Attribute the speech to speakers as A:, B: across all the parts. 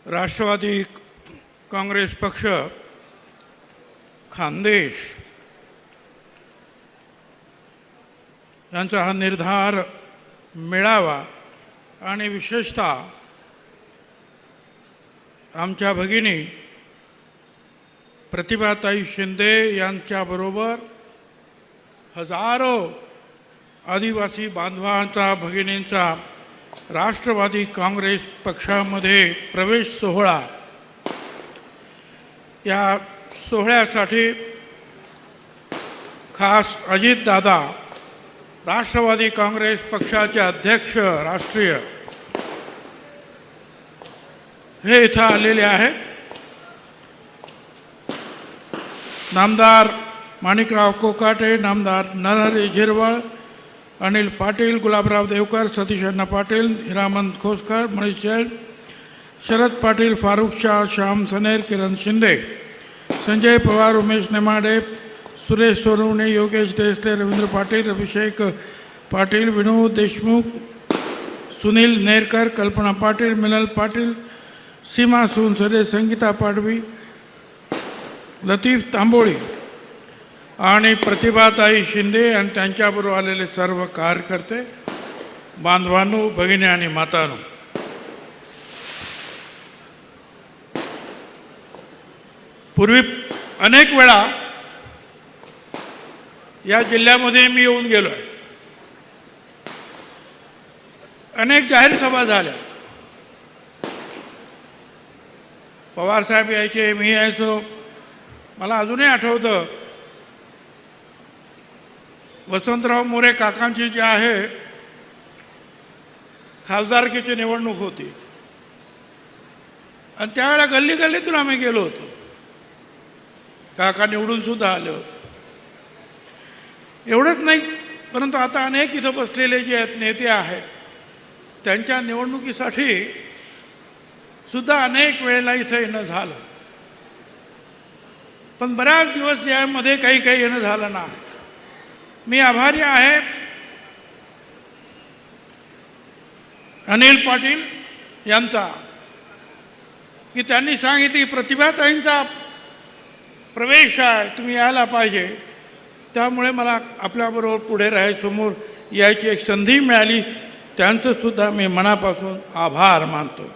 A: राष्ट्रवादी काँग्रेस पक्ष खानदेश यांचा हा निर्धार मिळावा आणि विशेषतः आमच्या भगिनी प्रतिभाताई शिंदे यांच्याबरोबर हजारो आदिवासी बांधवांचा भगिनींचा राष्ट्रवादी काँग्रेस पक्षामध्ये प्रवेश सोहळा, या सोहळ्यासाठी खास अजितदादा राष्ट्रवादी काँग्रेस पक्षाचे अध्यक्ष राष्ट्रीय हे इथं आलेले आहेत. नामदार माणिकराव कोकाटे, नामदार नरहरी झिरवळ, अनिल पाटील, गुलाबराव देवकर, सतीश अण्णा पाटील, हिरामंत खोसकर, मनीष जैन, शरद पाटील, फारुख शाह, श्याम सनेर, किरण शिंदे, संजय पवार, उमेश नेमाडे, सुरेश सोनवणे, योगेश देसले, रवींद्र पाटील, अभिषेक पाटील, विनोद देशमुख, सुनील नेरकर, कल्पना पाटील, मिनल पाटील, सीमा सोनसरे, संगीता पाडवी, लतीफ तांबोळी आणि प्रतिभाताई शिंदे आणि त्यांच्याबरोबर आलेले सर्व कार्यकर्ते, बांधवांनो, भगिनी आणि मातांनो, पूर्वी अनेक वेळा या जिल्ह्यामध्ये मी येऊन गेलो आहे. अनेक जाहीर सभा झाल्या. पवार साहेब यायचे, मी यायचो. मला अजूनही आठवतं वसंतराव मोरे काकांची जी आहे खासदारकीची निवडणूक होती आणि त्यावेळेला गल्ली गल्लीतून आम्ही गेलो होतो. काका निवडून सुद्धा आले होते. एवढंच नाही, परंतु आता अनेक इथं बसलेले जे नेते आहेत त्यांच्या निवडणुकीसाठी सुद्धा अनेक वेळेला इथं येणं झालं, पण बऱ्याच दिवस यामध्ये काही येणं झालं नाही. मी आभारी आहे अनिल पाटील यांचा की त्यांनी सांगितले की प्रतिभाताईंचा प्रवेश आहे, तुम्ही यायला पाहिजे. त्यामुळे मला आपल्याबरोबर पुढे समोर यायची एक संधी मिळाली. त्यांचं सुद्धा मी मनापासून आभार मानतो.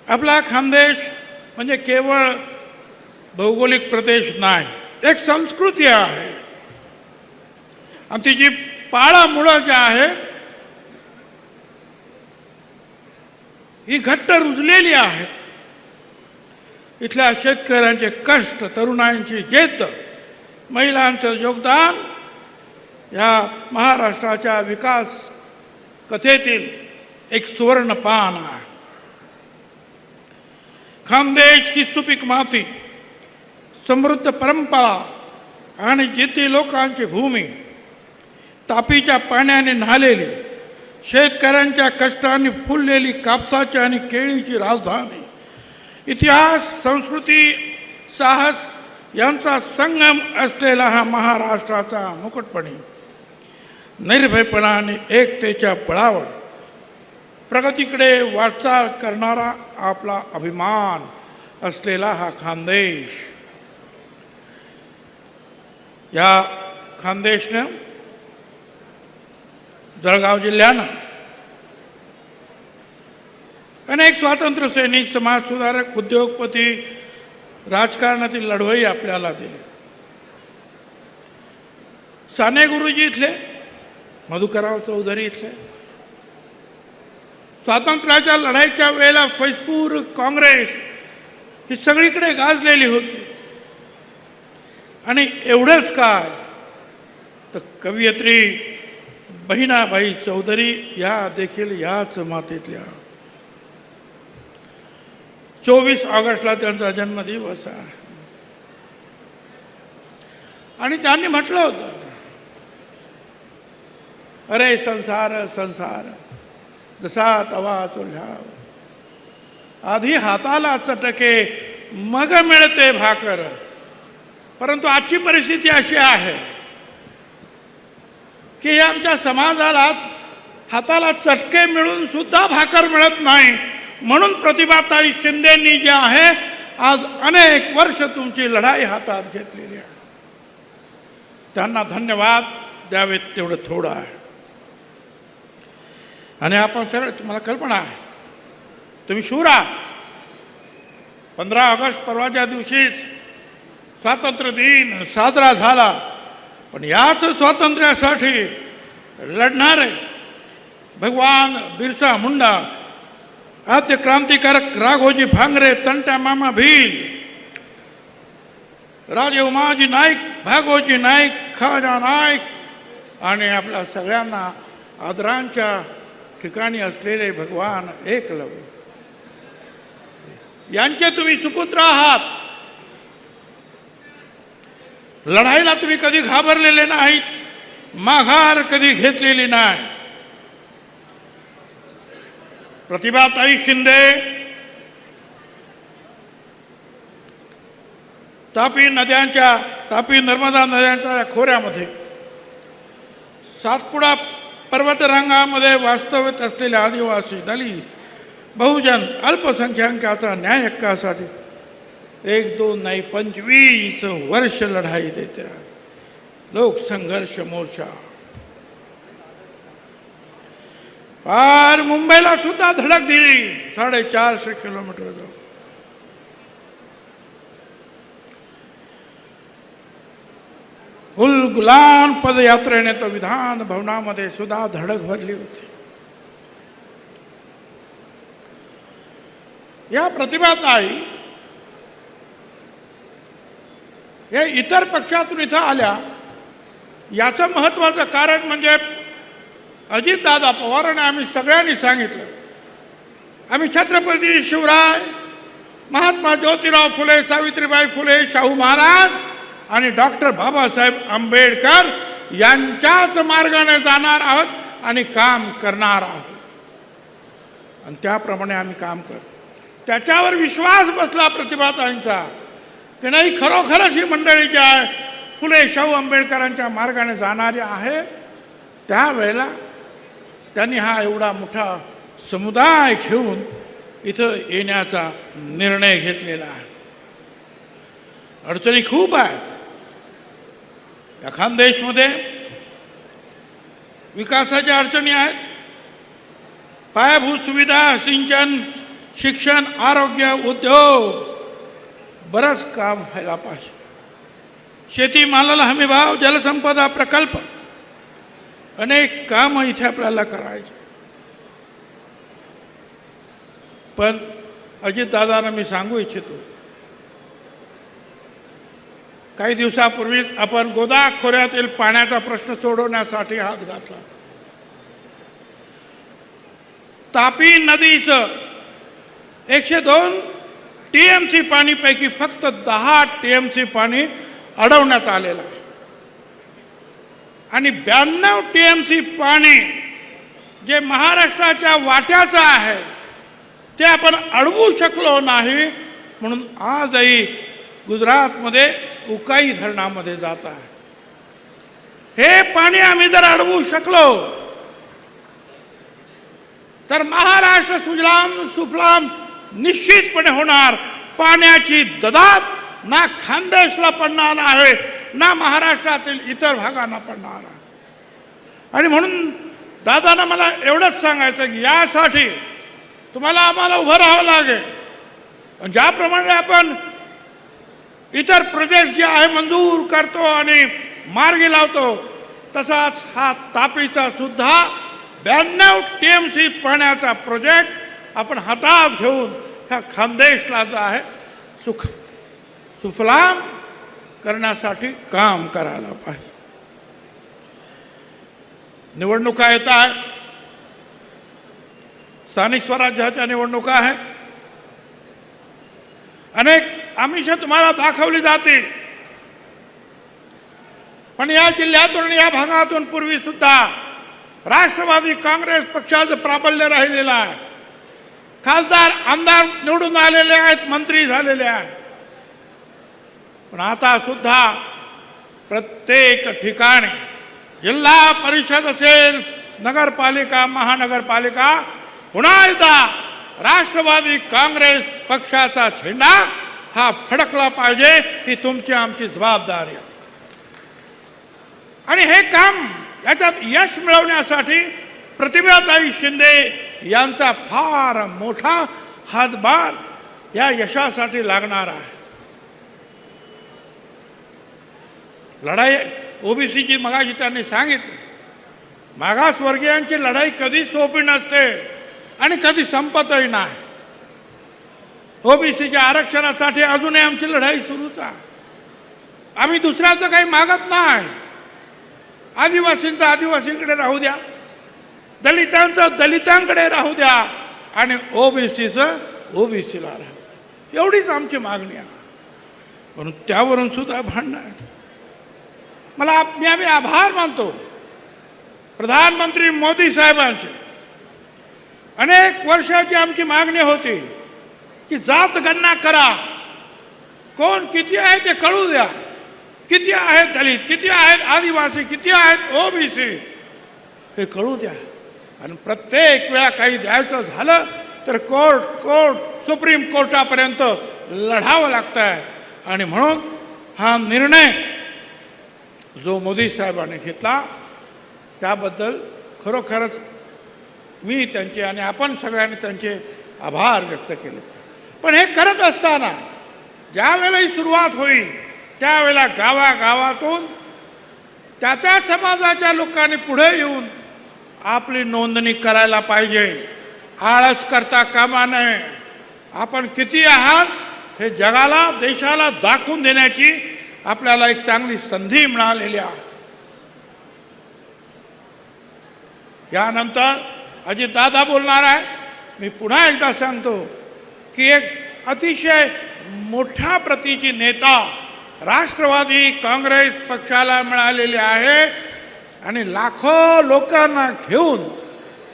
A: आपला खानदेश म्हणजे केवळ भौगोलिक प्रदेश नाही, एक संस्कृती आहे आणि तिची पाळामुळं जी आहे ही घट्ट रुजलेली आहे. इथल्या शेतकऱ्यांचे कष्ट, तरुणांची जिद्द, महिलांचं योगदान या महाराष्ट्राच्या विकास कथेतील एक सुवर्ण पान आहे. खानदेश ही सुपीक माती, समृद्ध परंपरा आणि जिद्दी लोकांची भूमी, तापीच्या पाण्याने न्हालेली, शेतकऱ्यांच्या कष्टाने फुललेली कापसाची आणि केळीची राजधानी, इतिहास, संस्कृती, साहस यांचा संगम असलेला हा महाराष्ट्राचा मुकुटमणी, निर्भयपणाने एकतेच्या बळावर प्रगतीकडे वाटचाल करणारा आपला अभिमान असलेला हा खानदेश. या खानदेशनं, जळगाव जिल्ह्यानं अनेक स्वातंत्र्य सैनिक, समाजसुधारक, उद्योगपती, राजकारणातील लढवई आपल्याला दिले. साने गुरुजी इथले, मधुकरराव चौधरी इथले, स्वातंत्र्याच्या लढाईच्या वेळेला फैजपूर काँग्रेस ही सगळीकडे गाजलेली होती. आणि एवढंच काय तर कवयित्री बहिणाबाई चौधरी या देखील याच मातेतल्या. 24 ऑगस्टला त्यांचा जन्मदिवस आहे आणि त्यांनी म्हटलं होतं, अरे संसार संसार जसा तवा चुल्हा, आधी हाताला चटके मग मिळते भाकर. परंतु आजची परिस्थिती अशी आहे की आमच्या समाजाला हाताला चटके मिळून सुद्धा भाकर मिळत नाही, म्हणून प्रतिभाताई शिंदेंनी जे आहे आज अनेक वर्ष तुमची लढाई हातात घेतलेली आहे. त्यांना धन्यवाद द्यावेत तेवढं थोडं आहे. आणि आपण सरळ, तुम्हाला कल्पना आहे, तुम्ही शूर आहात. 15 ऑगस्ट परवाच्या दिवशीच स्वातंत्र्य दिन साजरा झाला. पण याच स्वातंत्र्यासाठी लढणारे भगवान बिरसा मुंडा, आद्य क्रांतिकारक राघोजी भांगरे, तंट्या मामा भील, राजे उमाजी नाईक, भागोजी नाईक, खाजा नाईक आणि आपल्या सगळ्यांना आदरांच्या ठिकाणी असलेले भगवान एकलव्य, यांचे तुम्ही सुपुत्र आहात. लढाईला तुम्ही कधी घाबरलेले नाहीत, माघार कधी घेतलेली नाही. प्रतिभाताई शिंदे तापी नर्मदा नद्यांच्या खोऱ्यामध्ये सातपुडा पर्वतरांगामध्ये वास्तव्यात असलेले आदिवासी, दलित, बहुजन, अल्पसंख्याकाचा न्याय हक्कासाठी 1, 2 नाही 25 वर्ष लढाई देते. लोकसंघर्ष मोर्चा पार मुंबईला सुद्धा धडक दिली. 450 किलोमीटर जाऊ. उलगुलान पदयात्रेने तर विधान भवनामध्ये सुद्धा धडक भरली होती. या प्रतिभाताई या इतर पक्षातून इथं आल्या. याचं महत्वाचं कारण म्हणजे अजितदादा पवारांना आम्ही सगळ्यांनी सांगितलं, आम्ही छत्रपती शिवराय, महात्मा ज्योतिराव फुले, सावित्रीबाई फुले, शाहू महाराज आणि डॉक्टर बाबासाहेब आंबेडकर यांच्याच मार्गाने जाणार आहोत आणि काम करणार आहोत. आणि त्याप्रमाणे आम्ही काम करतो. त्याच्यावर विश्वास बसला प्रतिभाताईंचा की नाही, खरोखरच ही मंडळी जी आहे फुले शाहू आंबेडकरांच्या मार्गाने जाणारी आहे. त्यावेळेला त्यांनी हा एवढा मोठा समुदाय घेऊन इथं येण्याचा निर्णय घेतलेला आहे. अडचणी खूप आहेत या खानदेशमध्ये. विकासाच्या अडचणी आहेत. पायाभूत सुविधा, सिंचन, शिक्षण, आरोग्य, उद्योग, बरंच काम व्हायला पाहिजे. शेती मालाला हमीभाव, जलसंपदा प्रकल्प, अनेक काम इथे आपल्याला करायचे. पण अजितदादांना मी सांगू इच्छितो, काही दिवसापूर्वी आपण गोदा खोऱ्यातील पाण्याचा प्रश्न सोडवण्यासाठी हात घातला. तापी नदीचं 102 TMC पाणीपैकी फक्त 10 TMC पाणी अडवण्यात आलेलं आहे. आणि 92 TMC पाणी जे महाराष्ट्राच्या वाट्याचं आहे ते आपण अडवू शकलो नाही. म्हणून आजही गुजरातमध्ये उकाई धरणामध्ये जात आहे. हे पाणी आम्ही जर अडवू शकलो तर महाराष्ट्र सुजलाम सुफलाम निश्चितपणे होणार. पाण्याची ददात ना खानदेशला पडणार आहे, ना महाराष्ट्रातील इतर भागांना पडणार आहे. आणि म्हणून दादांना मला एवढंच सांगायचं की यासाठी तुम्हाला आम्हाला उभं राहावं लागेल. ज्याप्रमाणे आपण इतर प्रोजेक्ट जे आहे मंजूर करतो आणि मार्गी लावतो, तसाच हा तापीचा सुद्धा 92 TMC पाण्याचा प्रोजेक्ट आपण हातात घेऊन ह्या खानदेशला जो आहे सुफलाम करण्यासाठी काम करायला पाहिजे. निवडणुका येत आहेत. स्थानिक स्वराज्याच्या निवडणुका आहेत. अनेक आमिष तुम्हाला दाखवली जातील. पण या जिल्ह्यातून, या भागातून पूर्वी सुद्धा राष्ट्रवादी काँग्रेस पक्षाचं प्राबल्य राहिलेलं आहे. खासदार, आमदार निवडून आलेले आहेत, मंत्री झालेले आहेत. पण आता सुद्धा प्रत्येक ठिकाणी जिल्हा परिषद असेल, नगरपालिका, महानगरपालिका, पुन्हा एकदा राष्ट्रवादी काँग्रेस पक्षाचा झेंडा हा फडकला पाहिजे, ही तुमची आमची जबाबदारी आहे. आणि हे काम याच्यात यश मिळवण्यासाठी प्रतिभाताई शिंदे यांचा फार मोठा हातभार या यशासाठी लागणार आहे. लढाई ओबीसीची मगाशी त्यांनी सांगितली, मागासवर्गीयांची लढाई कधी सोपी नसते आणि कधी संपतही नाही. ओबीसीच्या आरक्षणासाठी अजूनही आमची लढाई सुरूच आहे. आम्ही दुसऱ्याचं काही मागत नाही. आदिवासींचं आदिवासींकडे राहू द्या, दलितांचं दलितांकडे राहू द्या आणि ओबीसीचं ओबीसीला राहू द्या, एवढीच आमची मागणी आहे. म्हणून त्यावरून सुद्धा भांडणं आहेत. मी आम्ही आभार मानतो प्रधानमंत्री मोदी साहेबांचे. अनेक वर्षाची आमची मागणी होती की जात गणना करा, कोण किती आहे ते कळू द्या, किती आहेत दलित, किती आहेत आदिवासी, किती आहेत ओबीसी, हे कळू द्या. आणि प्रत्येक वेळा काही द्यायचं झालं तर कोर्ट सुप्रीम कोर्टापर्यंत लढावं लागतं आहे. आणि म्हणून हा निर्णय जो मोदी साहेबांनी घेतला त्याबद्दल खरोखरच मी त्यांचे आणि आपण सगळ्यांनी त्यांचे आभार व्यक्त केले. पण हे करत असताना ज्यावेळेलाही सुरुवात होईल त्यावेळेला गावागावातून त्या समाजाच्या लोकांनी पुढे येऊन आपली नोंदणी करायला पाहिजे. आळस करता कामा नये. आपण किती आहात हे जगाला देशाला दाखवून देण्याची आपल्याला एक चांगली संधी मिळालेली आहे. यानंतर अजितदादा बोलणार आहे. मी पुन्हा एकदा सांगतो की एक अतिशय मोठ्या प्रतीची नेता राष्ट्रवादी काँग्रेस पक्षाला मिळालेली आहे आणि लाखो लोकांना घेऊन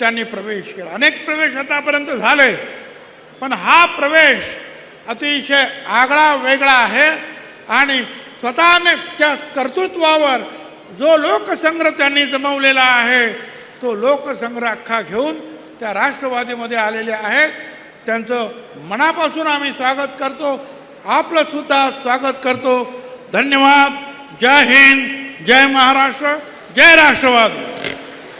A: त्यांनी प्रवेश केला. अनेक प्रवेश आतापर्यंत झाले, पण हा प्रवेश अतिशय आगळा वेगळा आहे. आणि स्वतःने त्या कर्तृत्वावर जो लोकसंग्रह त्यांनी जमवलेला आहे तो लोकसंग्रह अख्खा घेऊन त्या राष्ट्रवादीमध्ये आलेले आहेत. त्यांचं मनापासून आम्ही स्वागत करतो. आपलं सुद्धा स्वागत करतो. धन्यवाद. जय हिंद, जय महाराष्ट्र, जय राष्ट्रवादी.